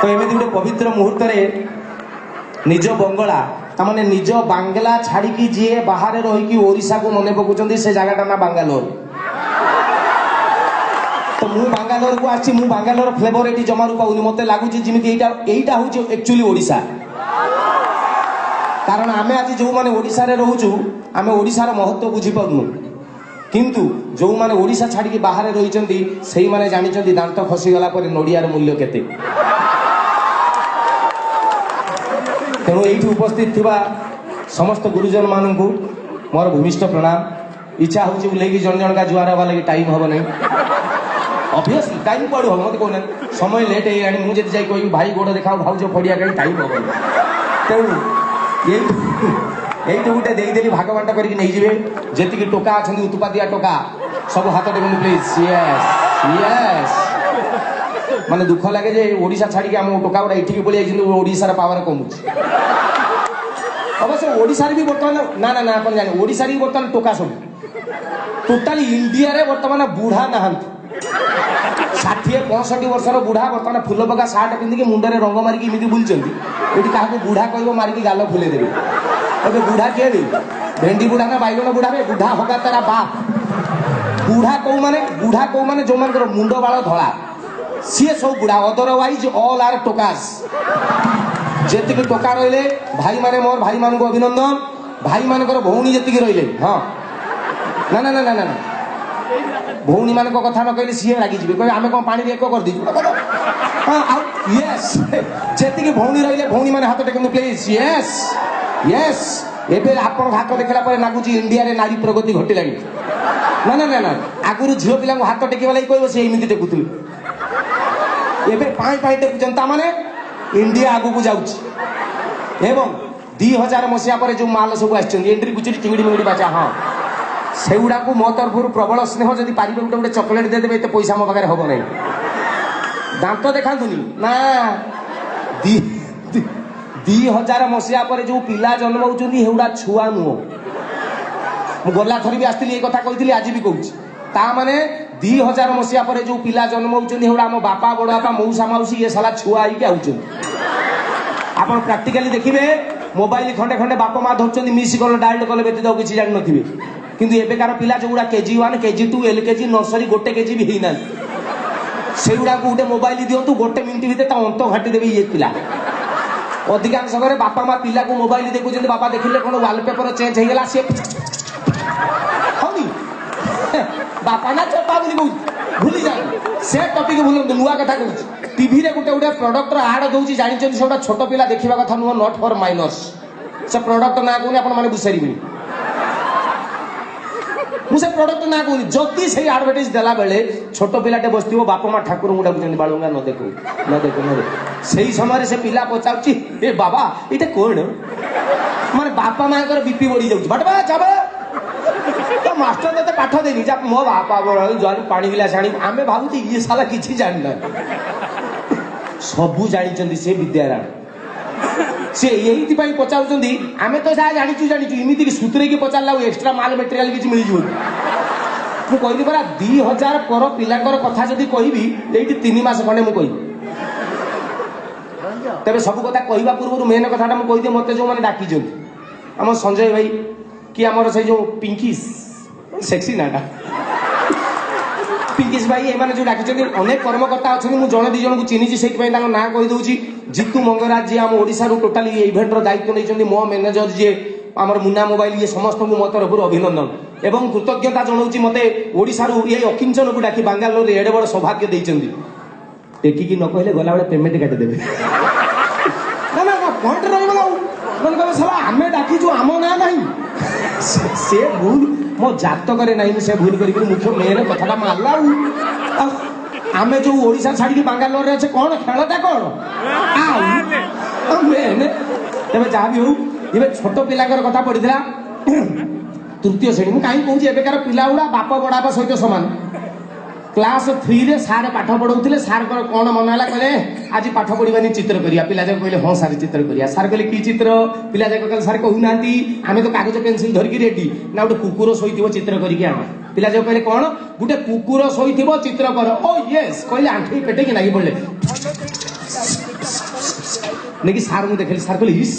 तो एमती गोटे पवित्र मुहूर्त निज बंगला ताने निज बांगला छाड़ी जी बाहर रही ओडिशा को मन पकाउछन्ती से जगह ना बांगालोर। तो मु बांगालोर को आसी मु बांगालोर फ्लेवर ये जमारू पाऊनी मत लगुच जमी यहीटा हूँ एक्चुअली ओडिशा। कारण आमे आज जो माने ओडिशा रे रहूचु आमे ओडिशार महत्व बुझी पाउनु किंतु जो माने ओडिशा छाड़ी बाहर रही से माने जानिचंती दांत खसीगला पर नड़ियार मूल्य केते। तेणु ये उपस्थित थिबा समस्त गुरुजन मानू मोर भूमिष्ठ प्रणाम। इच्छा हूँ बुलेगी जन जन का जुआर हवा लगी टाइम हम नहीं ऑब्वियसली टाइम पड़ो हम मत कहना समय लेट है मुझे जाई कह भाई गोड़ देखा भाज पड़िया कहीं टाइम हम तेणु ये गोटे देदेली भाग बांट करके नहीं जीवे जी टोका अच्छा उत्पादिया टोका सब हाथ टेकु प्लीज। यस यस माने दुख लगे जे ओडिशा छाड़ी आम टोका गुड़ा ये पलि ओडिशार पावर कमुच अवश्य ओडिशा भी बर्तमान ना ना ना आप जाने ओडिशा भी बर्तमान टोका सब टोटाली इंडिया रे बर्तमान बुढ़ा नहांती 60-65 वर्षर बुढ़ा बर्तमान फुल पका सार्ट पिंधिकी मुंडे रंग मारिकी इमिति बुलचंती ये क्या बुढ़ा कह मारिकी गाल फुले देवे अबे बुढ़ा किए भी भेंडी बुढ़ा ना बैगन बुढ़ा में बुढ़ा होगा तारा बाप बुढ़ा कौ माने जो मान मुंड बाल धला सी सब बुढ़ा अदरवाइज ऑल आर टोकास जी टोका रहिले भाई माने मोर भाई मान को अभिनंदन भाई मानकर भौणी जी रहिले हाँ ना ना ना ना ना भौणी मान कथा न कहले सी रागी जी कह आम कौन पानी एक कर दीजिए हाँ यस जी भौणी रहिले भौणी मैंने हाथ टेकु प्लीज। यस यस एबे आपण हाथ देखला पर लागुच इंडिया रे नारी प्रगति घटिलानी ना ना ना ना आगुरु झियो पिला हाथ टेकिबा लागि कहबो से एमिति टेकुथुल एबे पाई पाई टेकुचन ता माने इंडिया आगु को जाउची एवं 2000 मसिया पर जो माल सब आछन एंट्री कुचरी चिंगड़ी मिंगड़ी बाचा हाँ सेगुड़ा को मो तरफ प्रबल स्नेह जदि पारिबे गोटे गोटे चॉकलेट दे देबे एते पैसा मो पाखरे हबो नै दांत देखांतुनी ना 2000 मसिया पर जो पिला जन्म होउचंदी हेउडा छुआ नुओ मु गला थरी भी आस्तिली ए कथा कहितली आज भी कहूची ता माने 2000 मसिया पर जो पिला जन्म होउचंदी हेउडा हम बापा बड़ बापा मौसा माउसी ये साला छुआ आई के आउचंदी आपण प्रैक्टिकली देखिबे मोबाइल खंडे खंडे बापा माँ धरचंदी मिस कल डायल कले व्यतीत और किसी जान नथिबे किंतु एबेकार पिला जो गुड़ा KG 1 KG 2 LKG नर्सरी गोटे केजी भी हेना से गुड़ा को गोटे मोबाइल दियंतु गोटे मिनिट भितर ता अंत घाटी देबे ये पिला अधिकांश घरे बापा माँ पिला को मोबाइल देखुछन बापा देखिले कोन वॉलपेपर चेंज हो गला से हनी बापा ना चपा बोली कहू भूली जाए से टॉपिक भूल नुआ कथा कहू टीवी रे गोटे गोटे प्रोडक्ट आड दउची जानि छन सेटा छोट पिला देखिबा कथा नुआ नॉट फॉर माइनर्स से प्रोडक्ट ना कहूनी आपण माने बुझारिबे मुझे प्रोडक्ट ना कहूनी जदि से एडवर्टाइज देला बेले छोट पिलाटे बसथिबो बापा माँ ठाकुर मुडा बुझन बाळुंगा न देखो न देखो न देखो सही समय से पिला पचाउची ए बाबा इटे कोन माने बापा माँ कर बीपी बढ़ी जाउची बटबा जाबे तो मास्टर ते पाठ देनी जा मो बापा बड़ जन पानी गिलास आनी आमे भाबुची ये साला किछि जानना सबू जानिचंदी से विद्यारायण से यही पचारुचंदी आमे तो जा जानिचु जानिचु इमिति सूत्रे की पचारला एक्स्ट्रा माल मटेरियल किछि मिल जिवो मु कहली परा 2000 पर पिलाकर कथा जदी कहिबी एठी 3 मास खंडे मु कहिबी तबे सब कथा कहिबा पूर्व मेन कथाटा मु कहि दे मते जो माने डाकी जंदी हम संजय भाई कि हमर से जो पिंकीस सेक्सी नाटा पिंकीस भाई एमाने जो डाकिचंदी अनेक कर्मकर्ता अछनी मु जने 2 जन को चिन्हिची सेति पई ताको ना कहि दउची जितु मंगराज जी हम ओडिसा रो टोटली इवेंट रो दायित्व नैचंदी मो मैनेजर जे हमर मुन्ना मोबाइल ये समस्त को मो तरफ अभिनंदन एवं कृतज्ञता जनाउची मते ओडिसा रो ये अकिंचन को डाकी बांगालोर रे एडे बड़ सौभाग्य दैचंदी टेकी की न कहले गला बडे पेमेंट काट देबे ना ना पॉइंट रही बला मन कहबे साला हमें डाकी जो आमो ना नहीं से भूल मो जात करे नहीं से भूल करी मुख्य मेन कथाटा मारला आमे जो ओडिशा छाड़ी बांगालोर रे अच्छे कौन खेलता कौन आ मेन तबे जा भी हो ये छोट पिलाकर कथा पड़ीला तृतीय श्रेणी मु काई कहूची एबेकार पिला उडा बाप बडापा सहित समान क्लास 3 रे सार पाठ पढौथिले सार कोन मन हला कहले आज पाठ पढिबानी चित्र करिया पिला जे कहले हां सार चित्र करिया सार कहले की चित्र पिला जे कहले सार कहू नांती आमे तो कागज पेंसिल धर के रेडी ना उडे कुकुर सोइतिबो चित्र करिके आमा पिला जे कहले कोन गुटे कुकुर सोइतिबो चित्र कर ओ यस कहले आंठी पेटे के लागि पड़ले नहीं सार मुझे देखली सार कहले इस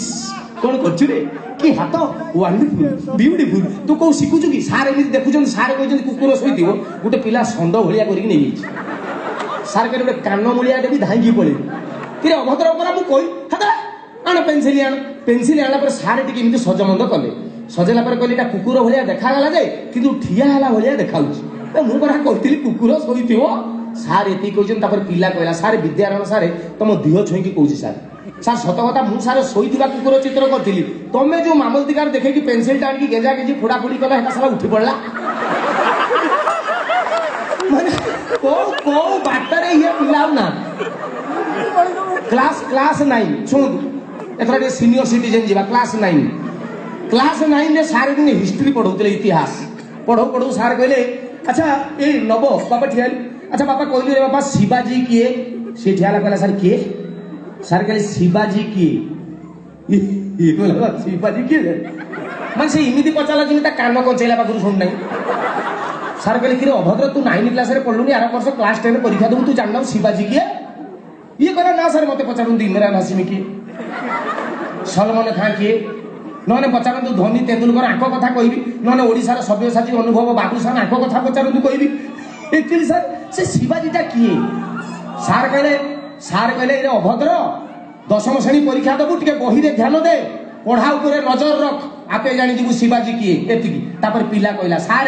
कौन कर कि हाथ वंडरफुल ब्यूटीफुल तू कौ शिखुचु कि सार एमती देखुं सार कहते कुकुर शोथ गोटे पिला षंड भाया कर सार कहले गोटे कान मूलियाटे भी धाई पड़े कि अभद्र परा मुझे आण पेनसिल आना पर सार टी सजमंद कले सजेला कहले कुकुर भाया देखागला जाए कि ठिया है भाया देखा मुझे कहती कुकुर शोथ सार ये कहते पिला कहला सार विद्यारण सार तुम देह छुईकी कौन सार सार सत कथा मु सार शोईवा कुकुर चित्र करी तुम जो मामलतिकार देखे कि पेनसिल टा आनी गेजा गेजी फोड़ाफोड़ी कला है सारा उठी पड़ा बाटर ये पिला ना क्लास 9 शुणु एथर सीनियर सिटीजन जीवा क्लास 9 रे सार दिन हिस्ट्री पढ़ाते इतिहास पढ़ो पढ़ो सार कहले अच्छा ये नब बाबा ठिया अच्छा बाबा कहली बाबा शिवाजी किए सी ठिया कहला सार किए सार कहले शिवाजी किए शिवाजी किए मैं से इमिति पचाला जिमी कान कंचेला पाखु शुण ना सार कहले कि अभद्र तू 9 क्लास रे पढ़लुनी आर वर्ष क्लास 10 परीक्षा दू तू जानना शिवाजी किए ये कहला ना सार मत पचारू इमरान हासिमी किए सलमान खां किए नने पचारतु धोनी तेंदुलकर आंख कथा कहबी नने ओडिशार सव्यसाची अनुभव बाबूसान आंख कथा पचारतु कहबी एक्चुअली सर से शिवाजीटा किए सार कहले ये अभद्र 10वीं श्रेणी परीक्षा दबु टिके बही रे ध्यान दे पढ़ा उपरे नजर रख आपे जानी जीवु शिवाजी किए एतिकी तापर पिला कहला सार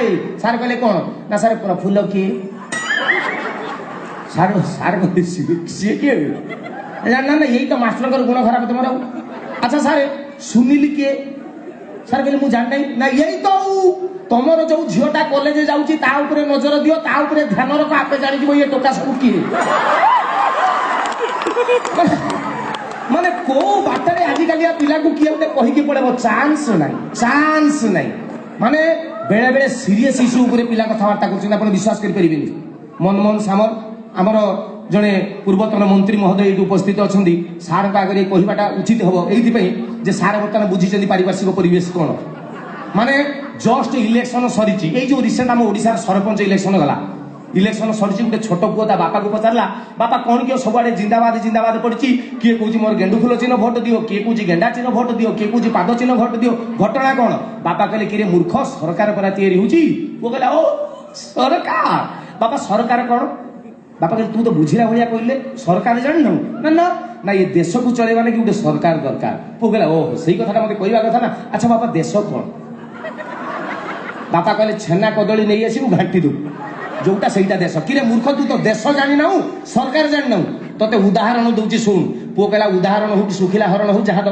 कहले कौन ना सार प्रफुल्ल किए सार कहले सी किए ना ना यही तो मास्टर कर गुण खराब तुम अच्छा सार सुनील किए सार कहले मु जान नहीं ना यही तो तमर जो झीटा कॉलेज जाऊँगी ता उपरे नजर दियो ता उपरे ध्यान रख आपे जानी जीव ये टोका सब किए माने को बाटरे आजिकल पिला को किए गोटे कहीकि पड़े चांस नहीं माने बेले बेले सीरियस इश्यू उपरे पिला कथबार्ता कर विश्वास करें मनमोहन सामल आमर जड़े पूर्वतन मंत्री महोदय ये उपस्थित अच्छा सार आगे कहवाटा उचित हम ये सार बर्तमान बुझी पारिपार्श्विक परिवेश कौन माने जस्ट इलेक्शन सरी जो रिसेंट आम ओडिशा सरपंच इलेक्शन गला इलेक्शन सरी गोटे छोट पुओ ता बापा को पचारा बापा कौन किए सबुआड़े जिंदाबाद पड़ी किए कौन मोर गेंडु फूल चिन्ह भोट दियो किए कौन गेंडा चिन्ह भोट दियो किए कौन पाद चिन्ह भोट दियो घटना कौन बापा कहले कि मूर्ख सरकार परा तैयारी होची वो कहला ओ सरकार बापा सरकार कौन बापा कहले तू तो बुझिला भाया कहले सरकार जान ना ना ना ये देश को चलेगा कि गोटे सरकार दरकार वो कहला ओह सही कथा मत कहवा कथा ना अच्छा बापा देश कौन बापा कहले छेना कदली नहीं आसू घाटी दू जोटा सहीटा देश कि मूर्ख तू तो देश जानी ना सरकार जानी ना तोते उदाहरण दूची शुण पुओ कहला उदाहरण हो कि सुखिला हरण हो जहाँ